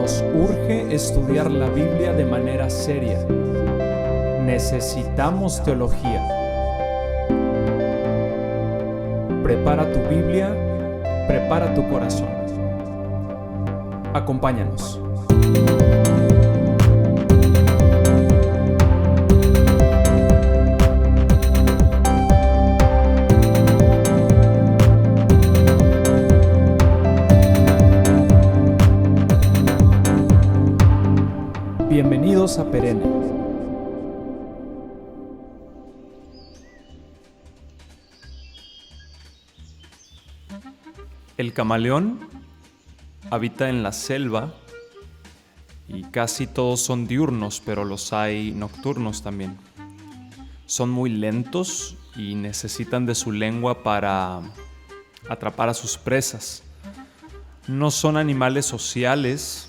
Nos urge estudiar la Biblia de manera seria. Necesitamos teología. Prepara tu Biblia, prepara tu corazón. Acompáñanos. Bienvenidos a Perenne. El camaleón habita en la selva y casi todos son diurnos, pero los hay nocturnos también. Son muy lentos y necesitan de su lengua para atrapar a sus presas. No son animales sociales.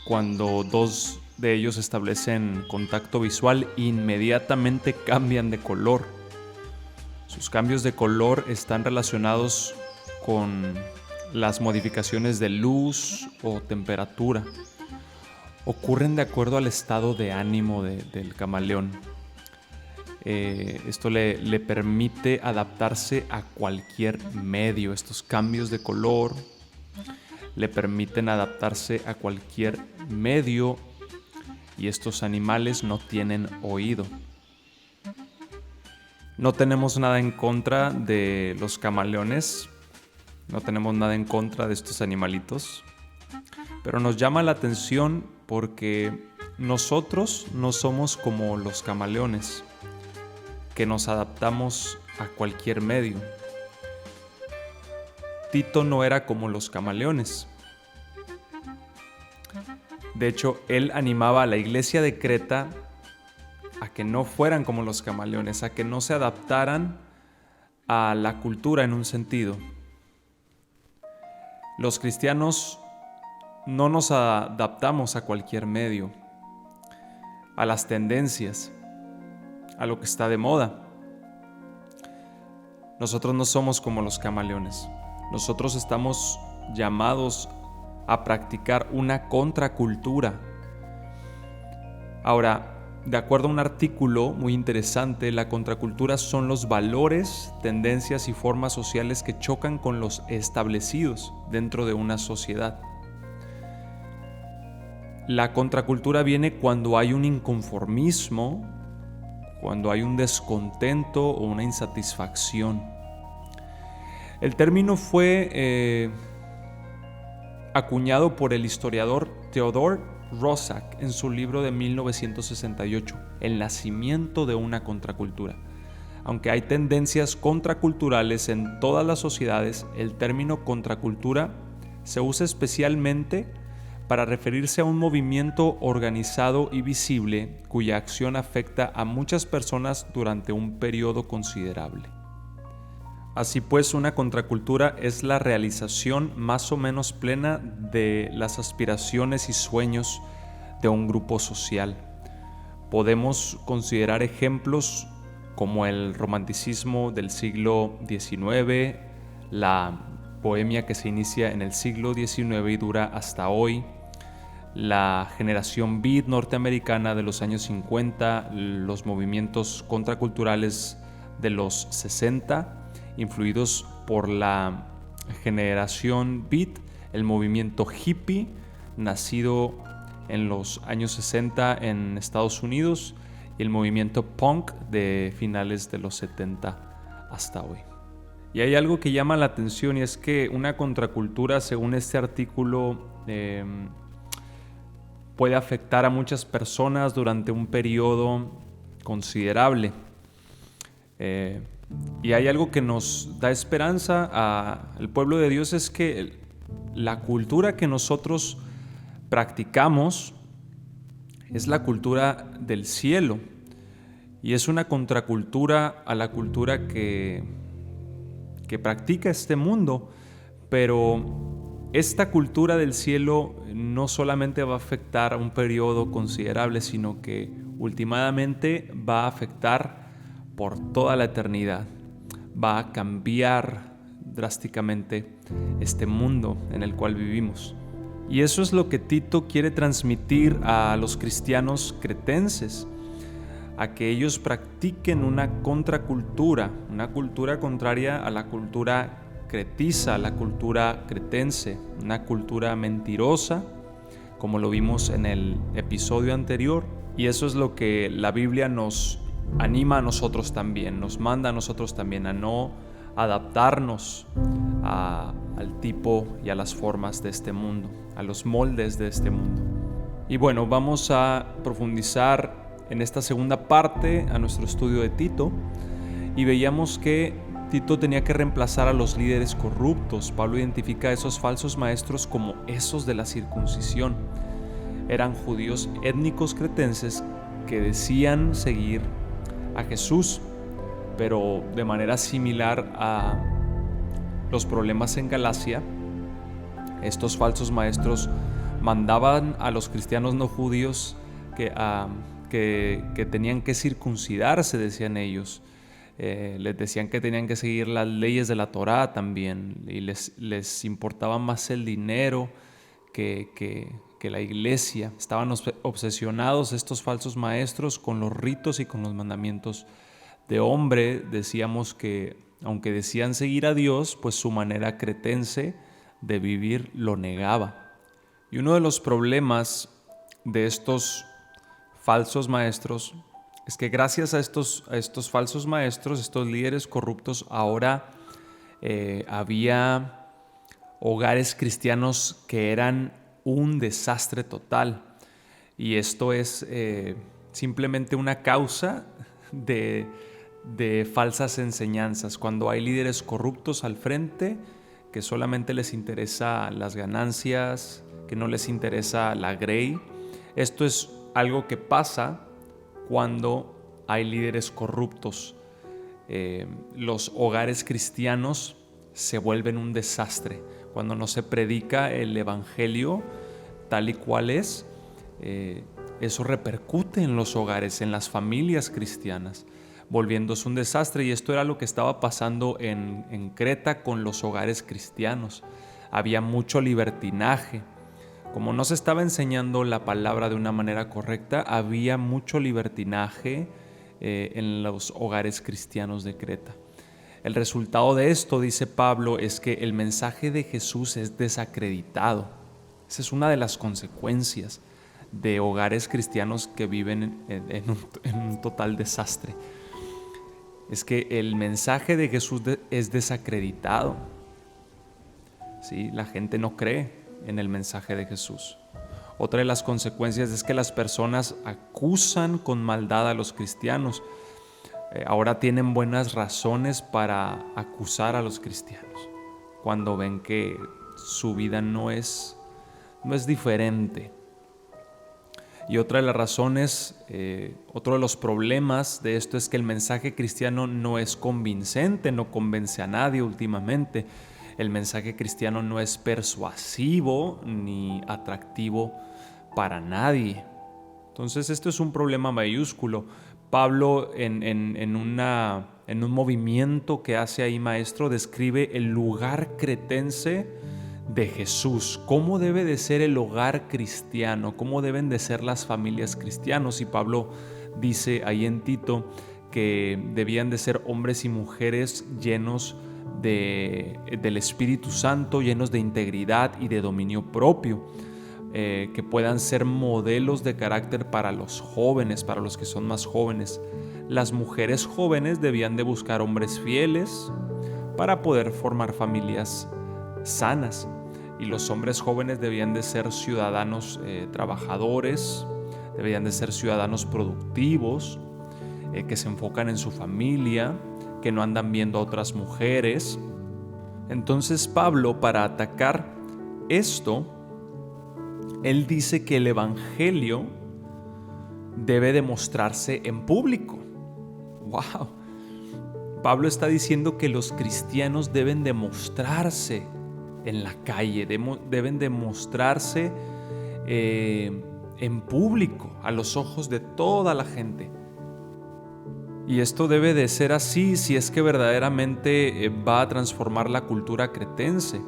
Cuando dos de ellos establecen contacto visual, inmediatamente cambian de color. Sus cambios de color están relacionados con las modificaciones de luz o temperatura. Ocurren de acuerdo al estado de ánimo del camaleón. Esto le permite adaptarse a cualquier medio. Estos cambios de color le permiten adaptarse a cualquier medio y estos animales no tienen oído. No tenemos nada en contra de los camaleones, no tenemos nada en contra de estos animalitos, pero nos llama la atención porque nosotros no somos como los camaleones, que nos adaptamos a cualquier medio. Tito no era como los camaleones. De hecho, él animaba a la iglesia de Creta a que no fueran como los camaleones, a que no se adaptaran a la cultura en un sentido. Los cristianos no nos adaptamos a cualquier medio, a las tendencias, a lo que está de moda. Nosotros no somos como los camaleones. Nosotros estamos llamados a practicar una contracultura. Ahora, de acuerdo a un artículo muy interesante, la contracultura son los valores, tendencias y formas sociales que chocan con los establecidos dentro de una sociedad. La contracultura viene cuando hay un inconformismo, cuando hay un descontento o una insatisfacción. El término fue acuñado por el historiador Theodore Roszak en su libro de 1968, El nacimiento de una contracultura. Aunque hay tendencias contraculturales en todas las sociedades, el término contracultura se usa especialmente para referirse a un movimiento organizado y visible cuya acción afecta a muchas personas durante un periodo considerable. Así pues, una contracultura es la realización más o menos plena de las aspiraciones y sueños de un grupo social. Podemos considerar ejemplos como el romanticismo del siglo XIX, la bohemia que se inicia en el siglo XIX y dura hasta hoy, la generación beat norteamericana de los años 50, los movimientos contraculturales de los 60, influidos por la generación beat, el movimiento hippie, nacido en los años 60 en Estados Unidos, y el movimiento punk de finales de los 70 hasta hoy. Y hay algo que llama la atención, y es que una contracultura, según este artículo, puede afectar a muchas personas durante un periodo considerable. Y hay algo que nos da esperanza al pueblo de Dios, es que la cultura que nosotros practicamos es la cultura del cielo y es una contracultura a la cultura que practica este mundo, pero esta cultura del cielo no solamente va a afectar a un periodo considerable, sino que últimamente va a afectar por toda la eternidad. Va a cambiar drásticamente este mundo en el cual vivimos. Y eso es lo que Tito quiere transmitir a los cristianos cretenses, a que ellos practiquen una contracultura, una cultura contraria a la cultura cretiza, a la cultura cretense, una cultura mentirosa, como lo vimos en el episodio anterior. Y eso es lo que la Biblia nos anima a nosotros también, nos manda a nosotros también a no adaptarnos al tipo y a las formas de este mundo, a los moldes de este mundo. Y bueno, vamos a profundizar en esta segunda parte a nuestro estudio de Tito, y veíamos que Tito tenía que reemplazar a los líderes corruptos. Pablo identifica a esos falsos maestros como esos de la circuncisión. Eran judíos étnicos cretenses que decían seguir a Jesús, pero de manera similar a los problemas en Galacia, estos falsos maestros mandaban a los cristianos no judíos que tenían que circuncidarse, decían ellos. Les decían que tenían que seguir las leyes de la Torá también, y les importaba más el dinero que la iglesia. Estaban obsesionados estos falsos maestros con los ritos y con los mandamientos de hombre. Decíamos que aunque decían seguir a Dios, pues su manera cretense de vivir lo negaba. Y uno de los problemas de estos falsos maestros es que gracias a estos falsos maestros, estos líderes corruptos, ahora había hogares cristianos que eran un desastre total. Y esto es simplemente una causa de falsas enseñanzas. Cuando hay líderes corruptos al frente, que solamente les interesa las ganancias, que no les interesa la grey. Esto es algo que pasa cuando hay líderes corruptos. Los hogares cristianos se vuelven un desastre. Cuando no se predica el evangelio tal y cual es, eso repercute en los hogares, en las familias cristianas, volviéndose un desastre. Y esto era lo que estaba pasando en Creta con los hogares cristianos. Había mucho libertinaje. Como no se estaba enseñando la palabra de una manera correcta, había mucho libertinaje en los hogares cristianos de Creta. El resultado de esto, dice Pablo, es que el mensaje de Jesús es desacreditado. Esa es una de las consecuencias de hogares cristianos que viven en un total desastre. Es que el mensaje de Jesús es desacreditado. ¿Sí? La gente no cree en el mensaje de Jesús. Otra de las consecuencias es que las personas acusan con maldad a los cristianos. Ahora tienen buenas razones para acusar a los cristianos cuando ven que su vida no es diferente. Y otra de las razones, otro de los problemas de esto es que el mensaje cristiano no es convincente, no convence a nadie últimamente. El mensaje cristiano no es persuasivo ni atractivo para nadie. Entonces esto es un problema mayúsculo. Pablo en un movimiento que hace ahí, maestro, describe el lugar cretense de Jesús. ¿Cómo debe de ser el hogar cristiano? ¿Cómo deben de ser las familias cristianas? Y Pablo dice ahí en Tito que debían de ser hombres y mujeres llenos del Espíritu Santo, llenos de integridad y de dominio propio, que puedan ser modelos de carácter para los jóvenes, para los que son más jóvenes. Las mujeres jóvenes debían de buscar hombres fieles para poder formar familias sanas, y los hombres jóvenes debían de ser ciudadanos trabajadores, debían de ser ciudadanos productivos, que se enfocan en su familia, que no andan viendo a otras mujeres. Entonces Pablo, para atacar esto, él dice que el evangelio debe demostrarse en público. ¡Wow! Pablo está diciendo que los cristianos deben demostrarse en la calle, deben demostrarse en público, a los ojos de toda la gente. Y esto debe de ser así si es que verdaderamente va a transformar la cultura cretense.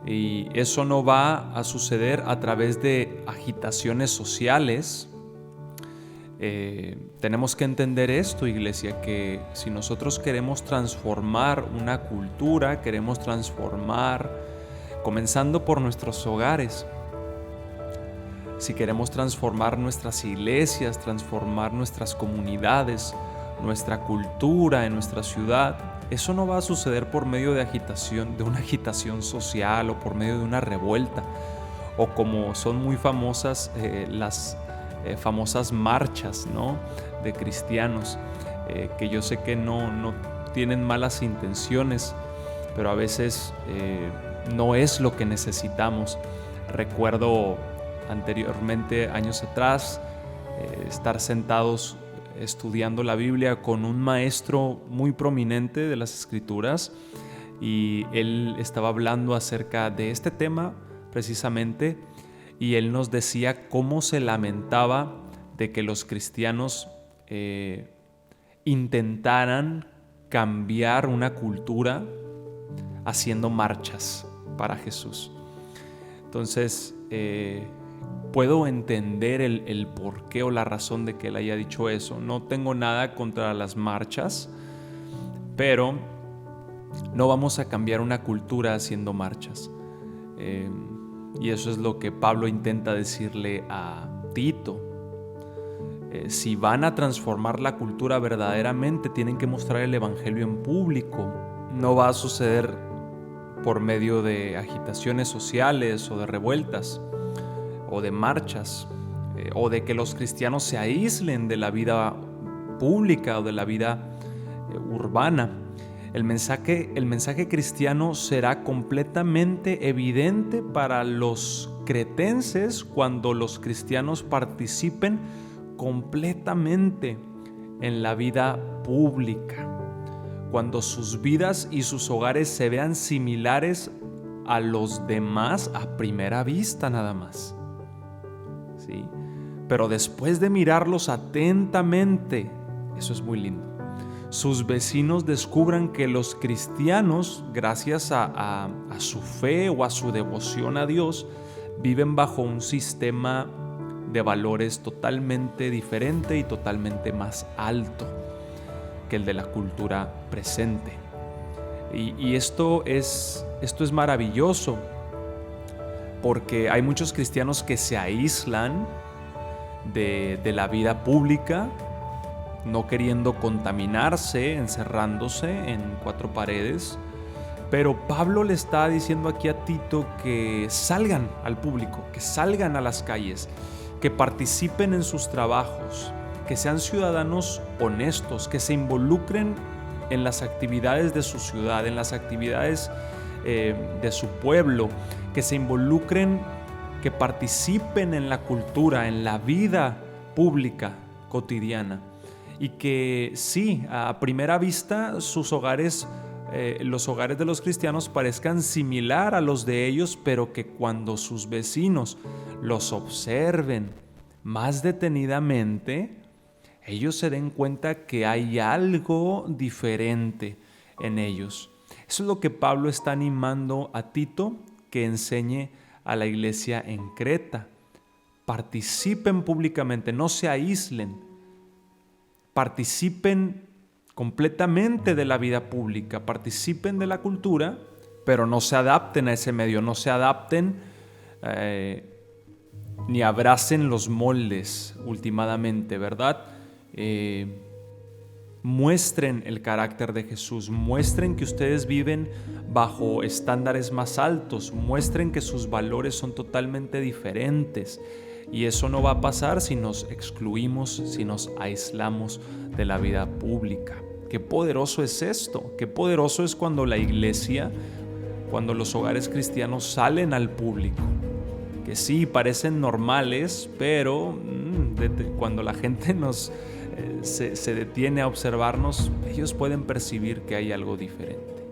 Y eso no va a suceder a través de agitaciones sociales. Tenemos que entender esto, iglesia, que si nosotros queremos transformar una cultura, queremos transformar, comenzando por nuestros hogares, si queremos transformar nuestras iglesias, transformar nuestras comunidades, nuestra cultura en nuestra ciudad, eso no va a suceder por medio de agitación, de una agitación social o por medio de una revuelta, o como son muy famosas las famosas marchas, ¿no?, de cristianos, que yo sé que no tienen malas intenciones, pero a veces no es lo que necesitamos. Recuerdo anteriormente, años atrás, estar sentados estudiando la Biblia con un maestro muy prominente de las Escrituras, y él estaba hablando acerca de este tema precisamente, y él nos decía cómo se lamentaba de que los cristianos intentaran cambiar una cultura haciendo marchas para Jesús. Entonces, puedo entender el porqué o la razón de que él haya dicho eso. No tengo nada contra las marchas, pero no vamos a cambiar una cultura haciendo marchas. Y eso es lo que Pablo intenta decirle a Tito. Si van a transformar la cultura verdaderamente, tienen que mostrar el evangelio en público. No va a suceder por medio de agitaciones sociales o de revueltas o de marchas, o de que los cristianos se aíslen de la vida pública o de la vida urbana. El mensaje cristiano será completamente evidente para los cretenses cuando los cristianos participen completamente en la vida pública, cuando sus vidas y sus hogares se vean similares a los demás a primera vista nada más. ¿Sí? Pero después de mirarlos atentamente, eso es muy lindo, sus vecinos descubran que los cristianos, gracias a su fe o a su devoción a Dios, viven bajo un sistema de valores totalmente diferente y totalmente más alto que el de la cultura presente. Y esto es maravilloso, porque hay muchos cristianos que se aíslan de la vida pública, no queriendo contaminarse, encerrándose en cuatro paredes. Pero Pablo le está diciendo aquí a Tito que salgan al público, que salgan a las calles, que participen en sus trabajos, que sean ciudadanos honestos, que se involucren en las actividades de su ciudad, en las actividades de su pueblo, que se involucren, que participen en la cultura, en la vida pública cotidiana. Y que sí, a primera vista sus hogares, los hogares de los cristianos parezcan similar a los de ellos, pero que cuando sus vecinos los observen más detenidamente, ellos se den cuenta que hay algo diferente en ellos. Eso es lo que Pablo está animando a Tito que enseñe a la iglesia en Creta. Participen públicamente, no se aíslen. Participen completamente de la vida pública, participen de la cultura, pero no se adapten a ese medio, no se adapten ni abracen los moldes últimamente, ¿verdad? Muestren el carácter de Jesús, muestren que ustedes viven bajo estándares más altos, muestren que sus valores son totalmente diferentes. Y eso no va a pasar si nos excluimos, si nos aislamos de la vida pública. Qué poderoso es esto, qué poderoso es cuando la iglesia, cuando los hogares cristianos salen al público. Que sí, parecen normales, pero cuando la gente se detiene a observarnos, ellos pueden percibir que hay algo diferente.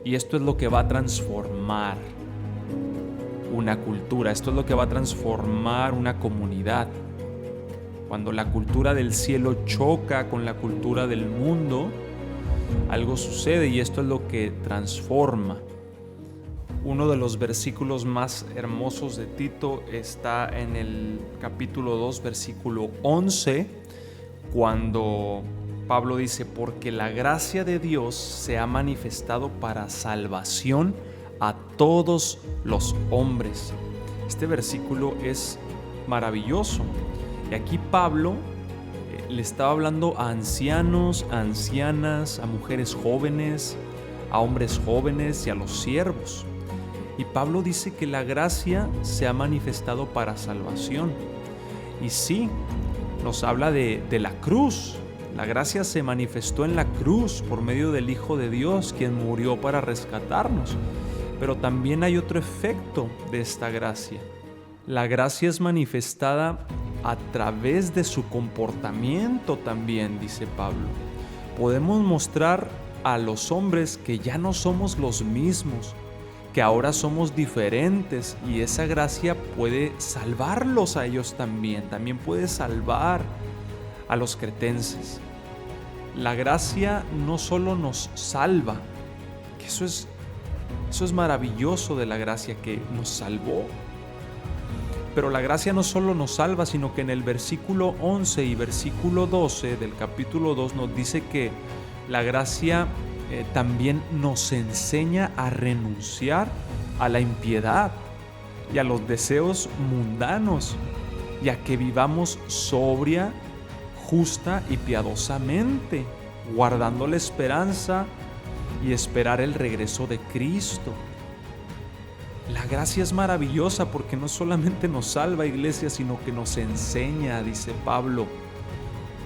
Y esto es lo que va a transformar una cultura, esto es lo que va a transformar una comunidad. Cuando la cultura del cielo choca con la cultura del mundo, algo sucede y esto es lo que transforma. Uno de los versículos más hermosos de Tito está en el capítulo 2, versículo 11, cuando Pablo dice: porque la gracia de Dios se ha manifestado para salvación a todos los hombres. Este versículo es maravilloso. Y aquí Pablo le estaba hablando a ancianos, a ancianas, a mujeres jóvenes, a hombres jóvenes y a los siervos. Y Pablo dice que la gracia se ha manifestado para salvación. Y sí, nos habla de la cruz. La gracia se manifestó en la cruz por medio del Hijo de Dios, quien murió para rescatarnos. Pero también hay otro efecto de esta gracia. La gracia es manifestada a través de su comportamiento también, dice Pablo. Podemos mostrar a los hombres que ya no somos los mismos, que ahora somos diferentes, y esa gracia puede salvarlos a ellos también puede salvar a los cretenses. La gracia no solo nos salva, que eso es maravilloso de la gracia, que nos salvó, pero la gracia no solo nos salva, sino que en el versículo 11 y versículo 12 del capítulo 2 nos dice que la gracia también nos enseña a renunciar a la impiedad y a los deseos mundanos, y a que vivamos sobria, justa y piadosamente, guardando la esperanza y esperar el regreso de Cristo. La gracia es maravillosa porque no solamente nos salva, iglesia, sino que nos enseña, dice Pablo,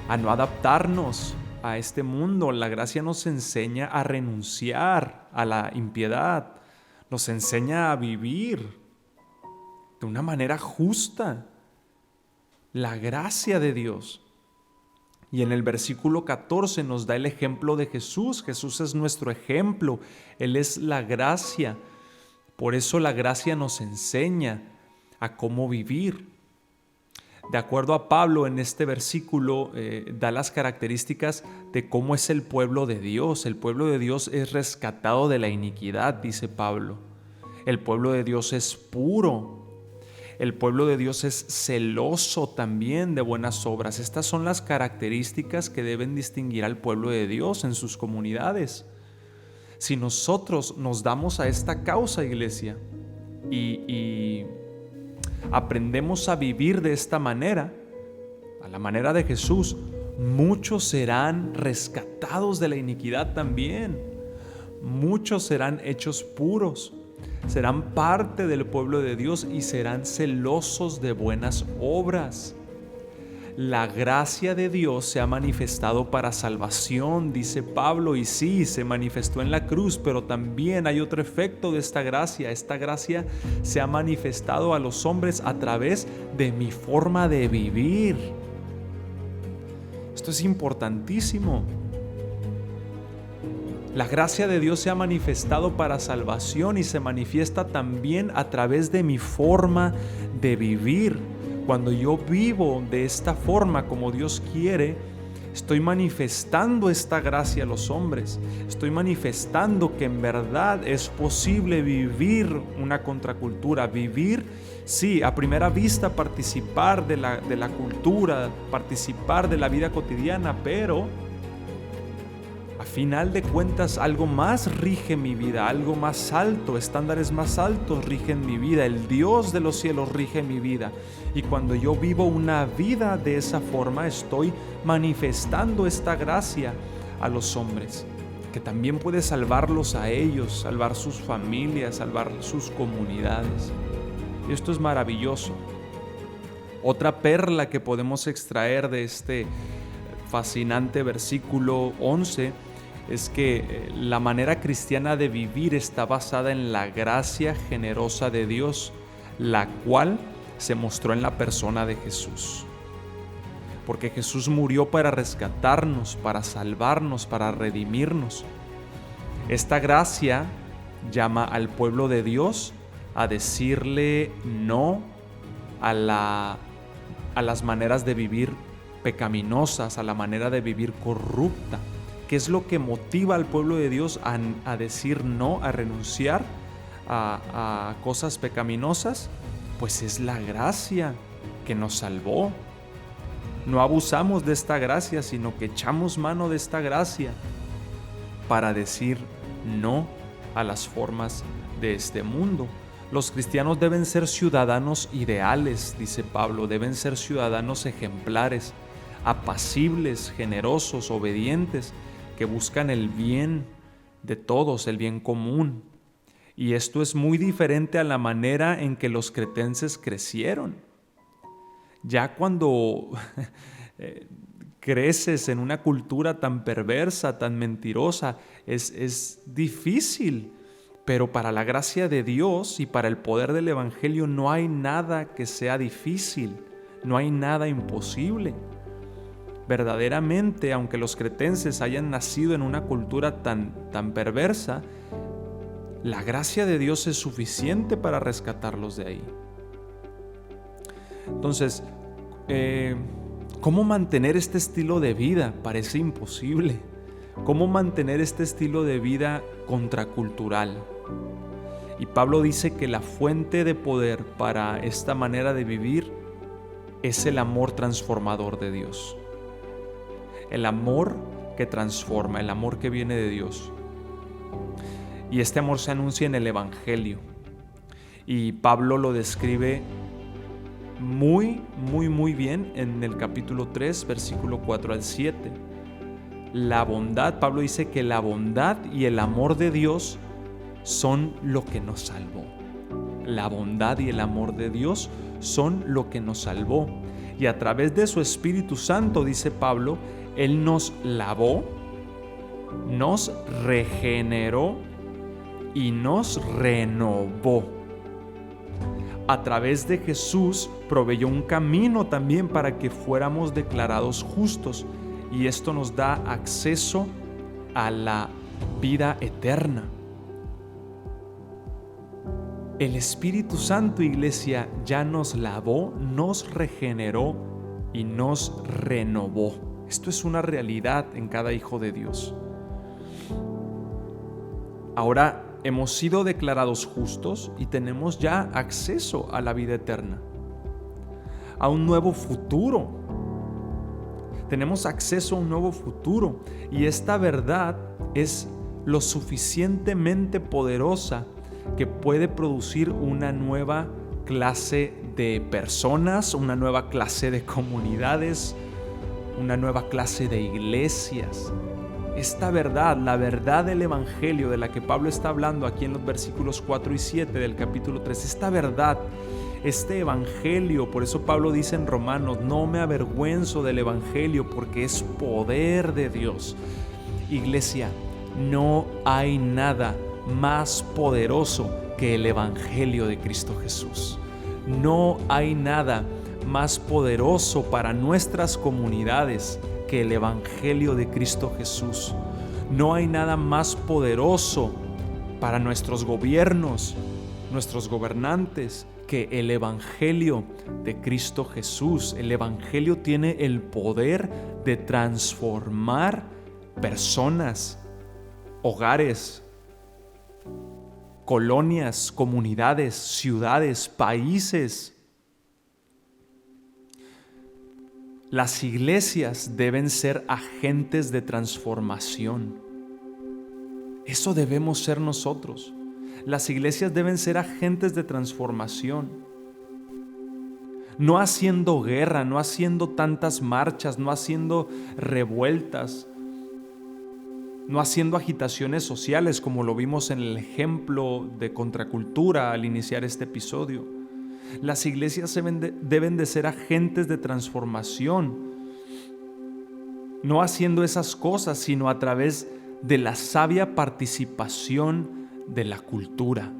a no adaptarnos a este mundo. La gracia nos enseña a renunciar a la impiedad, nos enseña a vivir de una manera justa. La gracia de Dios. Y en el versículo 14 nos da el ejemplo de Jesús. Jesús es nuestro ejemplo. Él es la gracia. Por eso la gracia nos enseña a cómo vivir. De acuerdo a Pablo, en este versículo da las características de cómo es el pueblo de Dios. El pueblo de Dios es rescatado de la iniquidad, dice Pablo. El pueblo de Dios es puro. El pueblo de Dios es celoso también de buenas obras. Estas son las características que deben distinguir al pueblo de Dios en sus comunidades. Si nosotros nos damos a esta causa, iglesia, y aprendemos a vivir de esta manera, a la manera de Jesús, muchos serán rescatados de la iniquidad también. Muchos serán hechos puros, serán parte del pueblo de Dios y serán celosos de buenas obras. La gracia de Dios se ha manifestado para salvación, dice Pablo, y sí, se manifestó en la cruz, pero también hay otro efecto de esta gracia. Esta gracia se ha manifestado a los hombres a través de mi forma de vivir. Esto es importantísimo. La gracia de Dios se ha manifestado para salvación y se manifiesta también a través de mi forma de vivir. Cuando yo vivo de esta forma como Dios quiere, estoy manifestando esta gracia a los hombres. Estoy manifestando que en verdad es posible vivir una contracultura, vivir, sí, a primera vista participar de la cultura, participar de la vida cotidiana, pero a final de cuentas algo más rige mi vida, algo más alto, estándares más altos rigen mi vida, el Dios de los cielos rige mi vida. Y cuando yo vivo una vida de esa forma, estoy manifestando esta gracia a los hombres, que también puede salvarlos a ellos, salvar sus familias, salvar sus comunidades. Y esto es maravilloso. Otra perla que podemos extraer de este fascinante versículo 11 es que la manera cristiana de vivir está basada en la gracia generosa de Dios, la cual se mostró en la persona de Jesús. Porque Jesús murió para rescatarnos, para salvarnos, para redimirnos. Esta gracia llama al pueblo de Dios a decirle no a las maneras de vivir pecaminosas, a la manera de vivir corrupta. ¿Qué es lo que motiva al pueblo de Dios a decir no, a renunciar a cosas pecaminosas, pues es la gracia que nos salvó. No abusamos de esta gracia, sino que echamos mano de esta gracia para decir no a las formas de este mundo. Los cristianos deben ser ciudadanos ideales, dice Pablo, deben ser ciudadanos ejemplares, apacibles, generosos, obedientes, que buscan el bien de todos, el bien común. Y esto es muy diferente a la manera en que los cretenses crecieron. Ya cuando creces en una cultura tan perversa, tan mentirosa, es difícil. Pero para la gracia de Dios y para el poder del Evangelio no hay nada que sea difícil, no hay nada imposible. Verdaderamente, aunque los cretenses hayan nacido en una cultura tan perversa, la gracia de Dios es suficiente para rescatarlos de ahí. Entonces, ¿cómo mantener este estilo de vida? Parece imposible. ¿Cómo mantener este estilo de vida contracultural? Y Pablo dice que la fuente de poder para esta manera de vivir es el amor transformador de Dios. El amor que transforma, el amor que viene de Dios. Y este amor se anuncia en el Evangelio. Y Pablo lo describe muy bien en el capítulo 3, versículo 4 al 7. La bondad, Pablo dice que la bondad y el amor de Dios son lo que nos salvó. La bondad y el amor de Dios son lo que nos salvó. Y a través de su Espíritu Santo, dice Pablo, Él nos lavó, nos regeneró y nos renovó. A través de Jesús proveyó un camino también para que fuéramos declarados justos, y esto nos da acceso a la vida eterna. El Espíritu Santo, iglesia, ya nos lavó, nos regeneró y nos renovó. Esto es una realidad en cada hijo de Dios. Ahora hemos sido declarados justos y tenemos ya acceso a la vida eterna, a un nuevo futuro. Tenemos acceso a un nuevo futuro, y esta verdad es lo suficientemente poderosa que puede producir una nueva clase de personas, una nueva clase de comunidades, una nueva clase de iglesias. Esta verdad, la verdad del Evangelio de la que Pablo está hablando aquí en los versículos 4 y 7 del capítulo 3, esta verdad, este Evangelio, por eso Pablo dice en Romanos, no me avergüenzo del Evangelio porque es poder de Dios. Iglesia, no hay nada más poderoso que el Evangelio de Cristo Jesús. No hay nada más poderoso para nuestras comunidades que el Evangelio de Cristo Jesús. No hay nada más poderoso para nuestros gobiernos, nuestros gobernantes, que el Evangelio de Cristo Jesús. El Evangelio tiene el poder de transformar personas, hogares, colonias, comunidades, ciudades, países. Las iglesias deben ser agentes de transformación. Eso debemos ser nosotros. Las iglesias deben ser agentes de transformación. No haciendo guerra, no haciendo tantas marchas, no haciendo revueltas, no haciendo agitaciones sociales como lo vimos en el ejemplo de contracultura al iniciar este episodio. Las iglesias deben de ser agentes de transformación, no haciendo esas cosas, sino a través de la sabia participación de la cultura.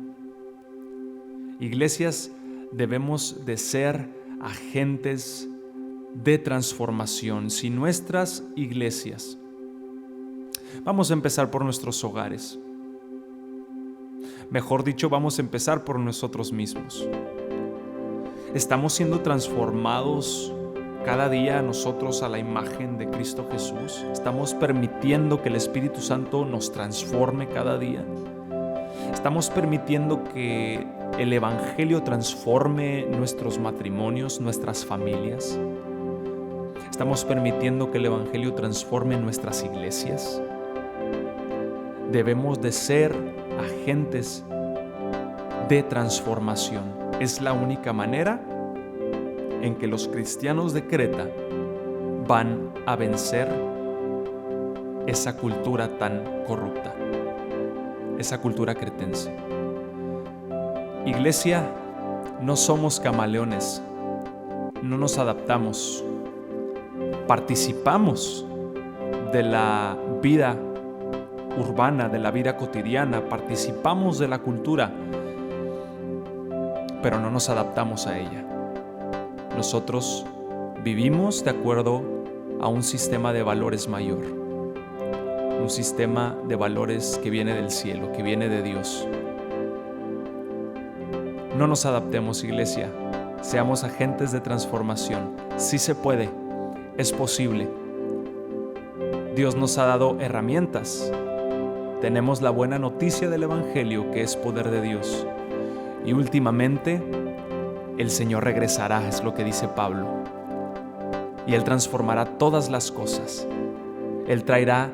Iglesias debemos de ser agentes de transformación. Si nuestras iglesias, vamos a empezar por nuestros hogares. Mejor dicho, vamos a empezar por nosotros mismos. Estamos siendo transformados cada día nosotros a la imagen de Cristo Jesús. Estamos permitiendo que el Espíritu Santo nos transforme cada día. Estamos permitiendo que el Evangelio transforme nuestros matrimonios, nuestras familias. Estamos permitiendo que el Evangelio transforme nuestras iglesias. Debemos de ser agentes de transformación. Es la única manera en que los cristianos de Creta van a vencer esa cultura tan corrupta, esa cultura cretense. Iglesia, no somos camaleones, no nos adaptamos, participamos de la vida urbana, de la vida cotidiana, participamos de la cultura, pero no nos adaptamos a ella. Nosotros vivimos de acuerdo a un sistema de valores mayor, un sistema de valores que viene del cielo, que viene de Dios. No nos adaptemos, iglesia, seamos agentes de transformación. Sí se puede, es posible. Dios nos ha dado herramientas. Tenemos la buena noticia del Evangelio, que es poder de Dios. Y últimamente, el Señor regresará, es lo que dice Pablo. Y Él transformará todas las cosas. Él traerá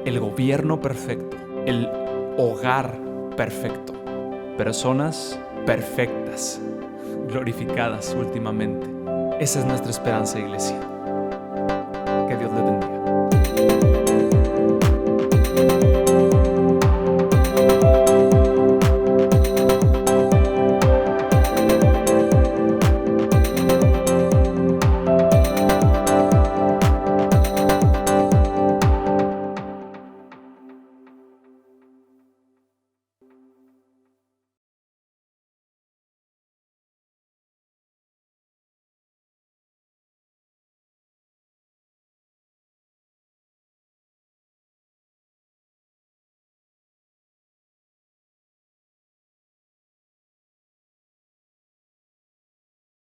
el gobierno perfecto, el hogar perfecto, personas perfectas, glorificadas últimamente. Esa es nuestra esperanza, iglesia. Que Dios le bendiga.